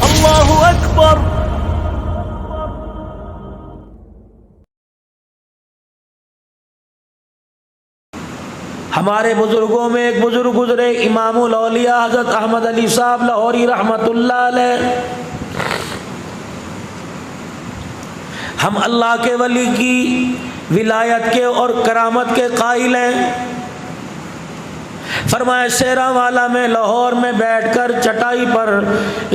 اللہ اکبر۔ ہمارے بزرگوں میں ایک بزرگ گزرے، امام الاولیاء حضرت احمد علی صاحب لاہوری رحمت اللہ علیہ۔ ہم اللہ کے ولی کی ولایت کے اور کرامت کے قائل ہیں۔ فرمایا شیراں والا میں لاہور میں بیٹھ کر چٹائی پر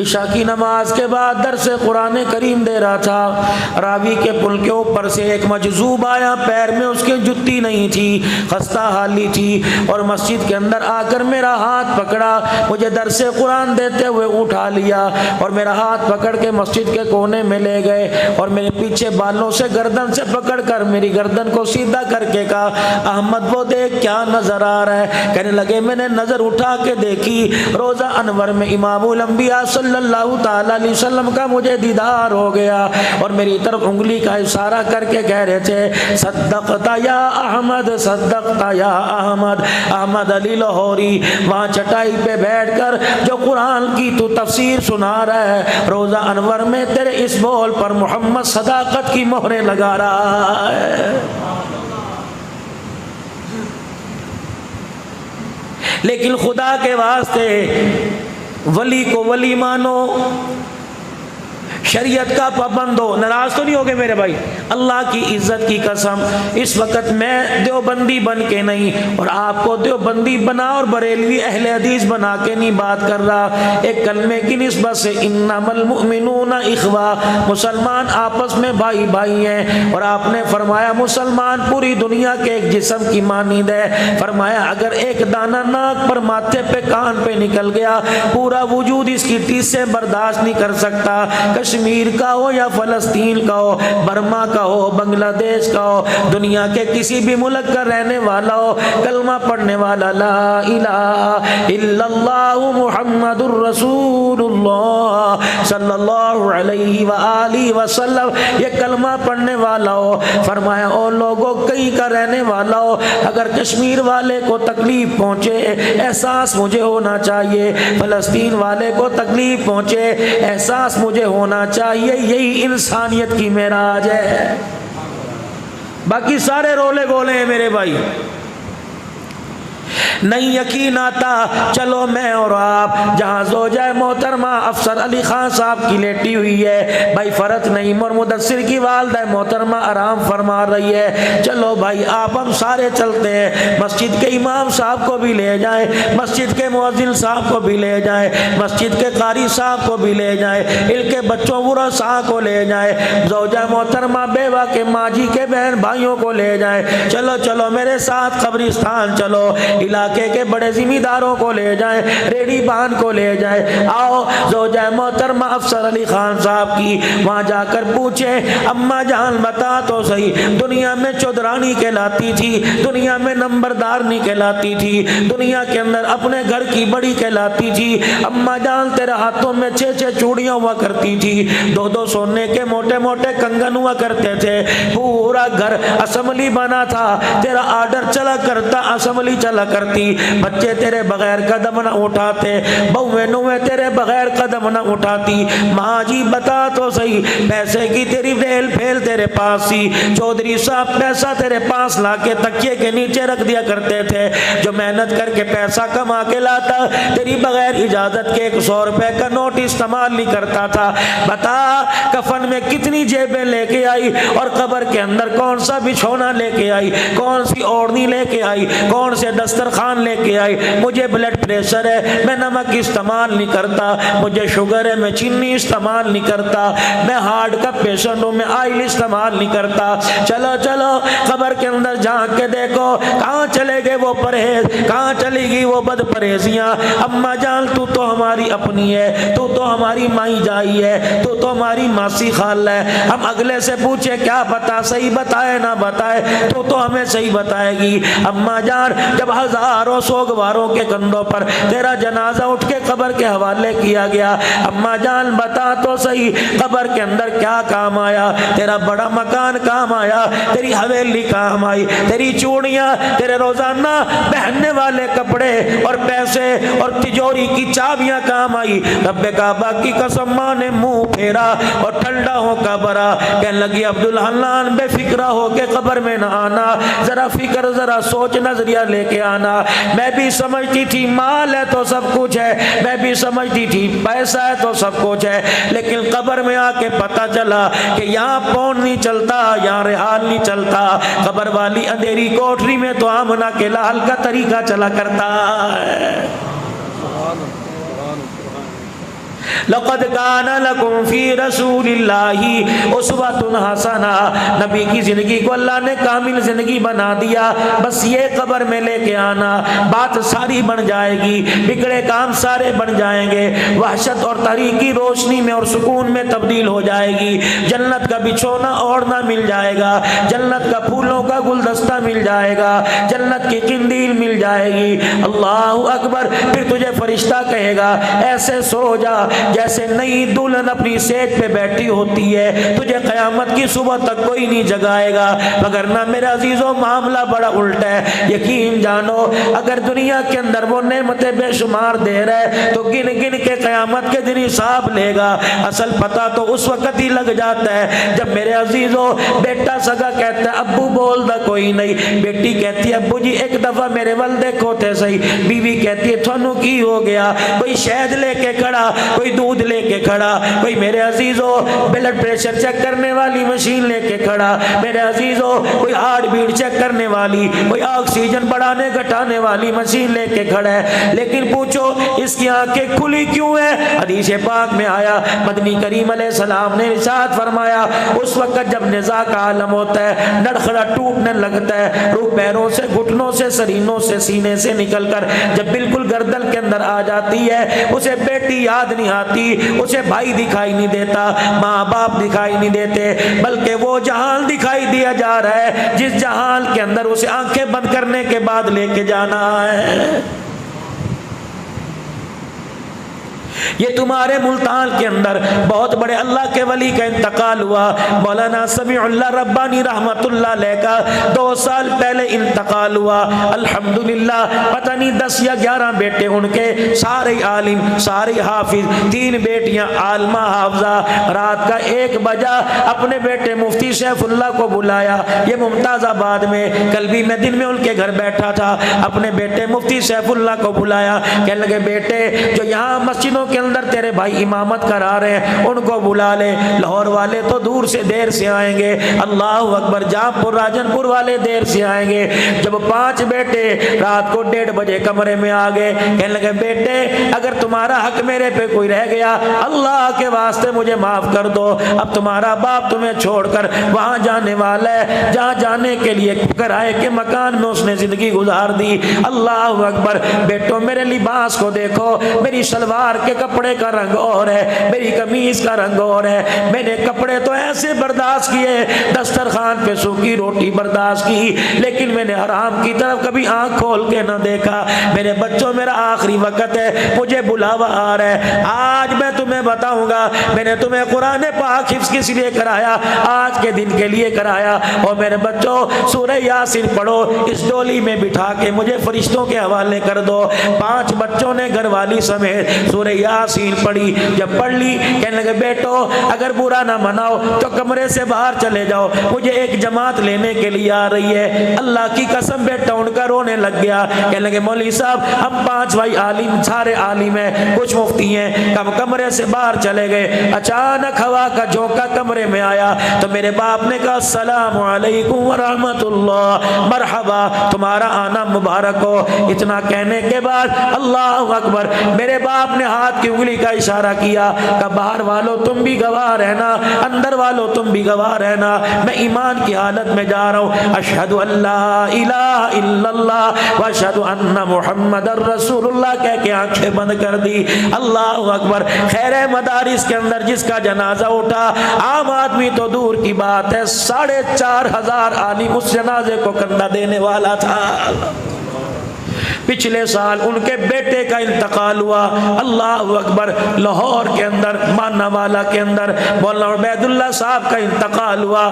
عشاء کی نماز کے بعد درس قرآن کریم دے رہا تھا، راوی کے پل کے اوپر سے ایک مجذوب آیا، پیر میں اس کے جتی نہیں تھی، خستہ حالی تھی، اور مسجد کے اندر آ کر میرا ہاتھ پکڑا، مجھے درس قرآن دیتے ہوئے اٹھا لیا اور میرا ہاتھ پکڑ کے مسجد کے کونے میں لے گئے اور میرے پیچھے بالوں سے گردن سے پکڑ کر میری گردن کو سیدھا کر کے کہا احمد وہ دیکھ کیا نظر آ رہا ہے؟ کہنے لگے میں نے نظر اٹھا کے دیکھی، روزہ انور میں امام الانبیاء صلی اللہ تعالی علیہ وسلم کا مجھے دیدار ہو گیا، اور میری طرف انگلی کا اشارہ کر کے کہہ رہے تھے صدقت یا احمد، صدقت یا احمد۔ احمد علی لاہوری وہاں چٹائی پہ بیٹھ کر جو قرآن کی تو تفسیر سنا رہا ہے، روزہ انور میں تیرے اس بول پر محمد صداقت کی مہریں لگا رہا ہے۔ لیکن خدا کے واسطے ولی کو ولی مانو، شریعت کا پابند ہو۔ ناراض تو نہیں ہوگے میرے بھائی؟ اللہ کی عزت کی قسم اس وقت میں دیوبندی بن کے نہیں، اور آپ کو دیوبندی بنا اور بریلوی اہل حدیث بنا کے نہیں بات کر رہا، ایک کلمے کی نسبت سے انما المؤمنون اخوہ، مسلمان آپس میں بھائی بھائی ہیں، اور آپ نے فرمایا مسلمان پوری دنیا کے ایک جسم کی مانند ہے۔ فرمایا اگر ایک دانہ ناک پر، ماتھے پہ، کان پہ نکل گیا، پورا وجود اس کی ٹیس سے برداشت نہیں کر سکتا، کشمیر کا ہو یا فلسطین کا ہو، برما کا ہو، بنگلہ دیش کا ہو، دنیا کے کسی بھی ملک کا رہنے والا ہو، کلمہ پڑھنے والا لا الہ الا اللہ محمد الرسول اللہ صلی اللہ علیہ وآلہ وسلم، یہ کلمہ پڑھنے والا ہو، فرمایا او لوگوں کہیں کا رہنے والا ہو، اگر کشمیر والے کو تکلیف پہنچے احساس مجھے ہونا چاہیے، فلسطین والے کو تکلیف پہنچے احساس مجھے ہونا چاہیے، یہی انسانیت کی معراج ہے۔ باقی سارے رولے گولے ہیں میرے بھائی، نہیں یقین آتا چلو میں اور آپ جہاں زوجہ محترمہ افسر علی خان صاحب کی لیٹی ہوئی ہے، بھائی فرق نہیں، مدثر کی والدہ محترمہ آرام فرما رہی ہے، چلو بھائی آپ ہم سارے چلتے ہیں، مسجد کے امام صاحب کو بھی لے جائیں، مسجد کے مؤذن صاحب کو بھی لے جائیں، مسجد کے قاری صاحب کو بھی لے جائیں، ان کے بچوں ورثاء کو لے جائیں، زوجہ محترمہ بیوہ کے ماجی کے بہن بھائیوں کو لے جائیں، چلو چلو میرے ساتھ قبرستان چلو، علاقے کے بڑے ذمہ داروں کو لے جائیں، ریڈی بان کو لے جائیں، آؤ زوجہ محترمہ افسر علی خان صاحب کی وہاں جا کر پوچھیں اماں جان بتا تو صحیح، دنیا میں چودرانی کہلاتی تھی، دنیا میں نمبردار نہیں کہلاتی تھی، دنیا کے اندر اپنے گھر کی بڑی کہلاتی تھی، اماں جان تیرے ہاتھوں میں 6 چوڑیاں ہوا کرتی تھی، 2 سونے کے موٹے موٹے کنگن ہوا کرتے تھے، پورا گھر اسمبلی بنا تھا، تیرا آرڈر چلا کرتا، اسمبلی چلا کرتی، بچے تیرے بغیر قدم نہ اٹھاتے، بہویں نویں تیرے بغیر قدم نہ اٹھاتی، ماں جی بتا تو صحیح پیسے کی تیری ریل پھیل تیرے پاس تھی، چودھری صاحب پیسہ تیرے پاس لا کے تکیے کے نیچے رکھ دیا کرتے تھے، جو محنت کر کے پیسہ کما کے لاتا تیری بغیر اجازت کے 100 روپے کا نوٹ استعمال نہیں کرتا تھا، بتا کفن میں کتنی جیبیں لے کے آئی اور قبر کے اندر کون سا بچھونا لے کے آئی، کون سی اوڑھنی لے کے آئی، کون سے دسترخوان لے کے آئی، مجھے بلڈ پریشر ہے میں نمک استعمال نہیں کرتا، مجھے شوگر ہے میں چینی استعمال نہیں کرتا، میں ہارٹ کا پیشنٹ ہوں میں آئل استعمال نہیں کرتا، چلو چلو قبر کے اندر جھانک کے دیکھو کہاں چلے گئے وہ پرہیز، کہاں چلی گئی وہ بد پرہیزیاں، اماں جان تو ہماری اپنی ہے، تو ہماری مائی جائی ہے، تو ہماری ماسی خال ہے، ہم اگلے سے پوچھے کیا پتا صحیح بتائے نہ بتائے، تو ہمیں صحیح بتائے گی، اماں جان جب ہزاروں سوگواروں کے کندھوں پر تیرا جنازہ اٹھ کے قبر کے حوالے کیا گیا، اماں جان بتا تو صحیح قبر کے اندر کیا کام آیا، تیرا بڑا مکان کام آیا، تیری حویلی کام آئی، تیری چوڑیاں، تیرے روزانہ پہننے والے کپڑے اور پیسے اور تجوری کی چابیاں کام آئی. رب کعبہ کی قسم ماں نے منہ پھیرا اور ٹھنڈا ہو کا برا. کہنے لگی عبدالحنان بے فکرہ ہو کے قبر میں نہ آنا, ذرا فکر ذرا سوچ نظریہ لے کے آنا. میں بھی سمجھتی تھی مال ہے تو سب کچھ ہے, میں بھی سمجھتی تھی پیسہ ہے تو سب کچھ ہے, لیکن قبر میں آ کے پتہ چلا کہ یہاں پون نہیں چلتا, یہاں رحال نہیں چلتا. قبر والی اندھیری کوٹری میں تو آمنہ کے لال کا طریقہ چلا کرتا ہے. لقد کان لکم فی رسول اللہ اسوۃ حسنہ. نبی کی زندگی کو اللہ نے کامل زندگی بنا دیا. بس یہ قبر میں لے کے آنا, بات ساری بن جائے گی, بگڑے کام سارے بن جائیں گے, وحشت اور تحریک کی روشنی میں اور سکون میں تبدیل ہو جائے گی. جنت کا بچھونا اوڑھنا مل جائے گا, جنت کا پھولوں کا گلدستہ مل جائے گا, جنت کی قندیل مل جائے گی. اللہ اکبر. پھر تجھے فرشتہ کہے گا ایسے سو جا جیسے نئی دلہن اپنی سیج پہ بیٹھی ہوتی ہے, تجھے قیامت کی صبح تک کوئی نہیں جگائے گا. وگرنہ میرے عزیزوں معاملہ بڑا الٹا ہے. یقین جانو اگر دنیا کے اندر وہ نعمتیں بے شمار دے رہے تو گن گن کے قیامت کے دن حساب لے گا. اصل پتہ تو اس وقت ہی لگ جاتا ہے جب میرے عزیزوں بیٹا سگا کہتا ہے ابو بول دا کوئی نہیں, بیٹی کہتی ہے ابو جی ایک دفعہ میرے ول دیکھو تے صحیح, بیوی کہتی ہے تھانو کی ہو گیا, کوئی شہد لے کے کھڑا, کوئی دودھ لے کے کھڑا, کوئی میرے عزیزوں بلڈ پریشر چیک کرنے والی مشین لے کے کھڑا, میرے عزیزوں کوئی ہارٹ بیٹ چیک کرنے والی, کوئی آکسیجن بڑھانے گھٹانے والی مشین لے کے کھڑا ہے. لیکن پوچھو اس کی آنکھیں کھلی کیوں ہیں؟ حدیث پاک میں آیا مدنی کریم علیہ السلام نے ارشاد فرمایا اس وقت جب نزاع کا عالم ہوتا ہے, نڑخڑا ٹوٹنے لگتا ہے, روح پیروں سے, گھٹنوں سے, سرینوں سے, سینے سے نکل کر جب بالکل گردن کے اندر آ جاتی ہے, اسے بیٹی یاد نہیں آتی, اسے بھائی دکھائی نہیں دیتا, ماں باپ دکھائی نہیں دیتے, بلکہ وہ جہان دکھائی دیا جا رہا ہے جس جہان کے اندر اسے آنکھیں بند کرنے کے بعد لے کے جانا ہے. یہ تمہارے ملتان کے اندر بہت بڑے اللہ کے ولی کا انتقال ہوا. مولانا سمیع اللہ ربانی رحمت اللہ علیہ کا 2 سال پہلے انتقال ہوا. الحمدللہ پتہ نہیں 10 یا 11 بیٹے ان کے, سارے عالم, سارے حافظ, 3 بیٹیاں عالمہ حافظہ. رات کا 1 بجا اپنے بیٹے مفتی سیف اللہ کو بلایا, یہ ممتاز آباد میں, کل بھی میں دن میں ان کے گھر بیٹھا تھا, اپنے بیٹے مفتی سیف اللہ کو بلایا. کہنے لگے بیٹے جو یہاں مسجدوں کے اندر تیرے بھائی امامت کرا رہے ہیں ان کو بلا لے, لاہور والے تو دور سے دیر سے آئیں گے, اللہ اکبر, جام پور راجن پور والے دیر سے آئیں گے. جب 5 بیٹے رات کو 1:30 بجے کمرے میں آ گئے, کہنے لگے بیٹے اگر تمہارا حق میرے پہ کوئی رہ گیا اللہ کے واسطے مجھے معاف کر دو, اب تمہارا باپ تمہیں چھوڑ کر وہاں جانے والا ہے جہاں جانے کے لیے کرائے کے مکان میں اس نے زندگی گزار دی. اللہ اکبر. بیٹوں میرے لباس کو دیکھو, میری شلوار کے کپڑے کا رنگ اور ہے, میری قمیض کا رنگ اور ہے, میں نے کپڑے تو ایسے برداشت کیے, دسترخوان پہ سوکھی روٹی برداشت کی, لیکن میں نے حرام کی طرف کبھی آنکھ کھول کے نہ دیکھا. میرے بچوں میرا آخری وقت ہے, مجھے بلاوا آ رہا ہے, آج میں تمہیں بتاؤں گا میں نے تمہیں قرآن پاک حفظ کس لیے کرایا, آج کے دن کے لیے کرایا. اور میرے بچوں سورہ یاسین پڑھو, اس ڈولی میں بٹھا کے مجھے فرشتوں کے حوالے کر دو. 5 بچوں نے گھر والی سمیت سورہ یاسین پڑھی. جب پڑھ لی کہنے لگے بیٹو اگر برا نہ مناؤ تو کمرے سے باہر چلے جاؤ, مجھے ایک جماعت لینے کے لیے آ رہی ہے. اللہ کی قسم بیٹا ان کا رونے لگ گیا. کہنے لگے مولوی صاحب ہم 5 بھائی عالم, سارے عالم ہیں, کچھ مفتی ہیں, کم کمرے سے باہر چلے گئے. اچانک ہوا کا جھونکا کمرے میں آیا تو میرے باپ نے کہا السلام علیکم ورحمۃ اللہ, مرحبا, تمہارا آنا مبارک ہو. اتنا کہنے کے بعد اللہ اکبر, میرے باپ نے ہاتھ کی انگلی کا اشارہ کیا کہ باہر والوں تم بھی گواہ رہنا, اندر والوں تم بھی گواہ رہنا, میں ایمان کی حالت میں جا رہا ہوں. اشہد ان لا الہ الا اللہ و اشہد ان محمد رسول اللہ کہہ کے آنکھیں بند کر دی. اللہ اکبر. خیر مدارس کے اندر جس کا جنازہ اٹھا, عام آدمی تو دور کی بات ہے, 4,500 عالم اس جنازے کو کندھا دینے والا تھا. پچھلے سال ان کے بیٹے کا انتقال ہوا، اللہ اکبر، لاہور کے اندر مانا والا کے اندر مولانا عبید اللہ صاحب کا انتقال ہوا۔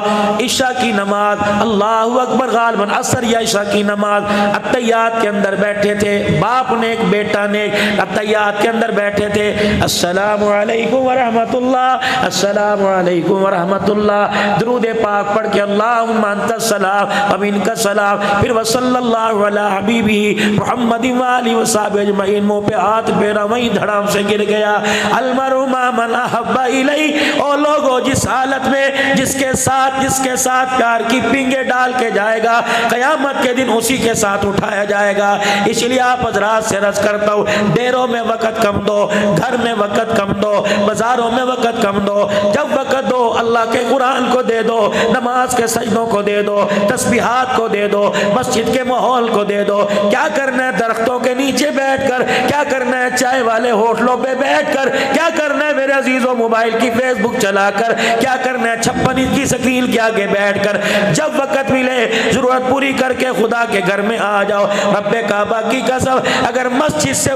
عشاء کی نماز، اللہ اکبر، غالباً عصر یا عشاء کی نماز اتحیات کے اندر بیٹھے تھے، باپ نے ایک بیٹا نے اتحیات کے اندر بیٹھے تھے، السلام علیکم ورحمۃ اللہ، السلام علیکم ورحمۃ اللہ، درود پاک پڑھ کے اللہم انت السلام و منک السلام، پھر وصلی اللہ علی حبیبہ محمد وآلہ وصحبہ اجمعین، منہ پہ ہاتھ پھیرا، وہیں دھڑام سے گر گیا، المرء مع من احب الیہ، او لوگوں جس حالت میں جس کے ساتھ پیار کی پنگے ڈال کے جائے گا، قیامت کے دن اسی کے ساتھ اٹھایا جائے گا۔ اس لیے آپ حضرات سے عرض کرتا ہوں، ڈیروں میں وقت کم دو، گھر میں وقت کم دو، بازاروں میں وقت کم دو، جب وقت دو اللہ کے قرآن کو دے دو، نماز کے سجدوں کو دے دو، تسبیحات کو دے دو، مسجد کے ماحول کو دے دو۔ کیا کرنا ہے درختوں کے نیچے بیٹھ کر، کیا کرنا ہے چائے والے ہوٹلوں پہ بیٹھ کر، کیا کرنا ہے میرے عزیزوں موبائل کی فیس بک چلا کر، کیا کرنا ہے 56 انچ کی سکرین کے آگے بیٹھ کر، جب وقت ملے ضرورت پوری کر کے خدا کے گھر میں آ جاؤ۔ رب کعبہ کی قسم اگر مسجد سے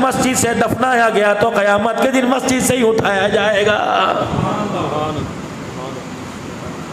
مسجد سے دفنایا گیا تو قیامت کے دن مسجد سے ہی اٹھایا جائے گا۔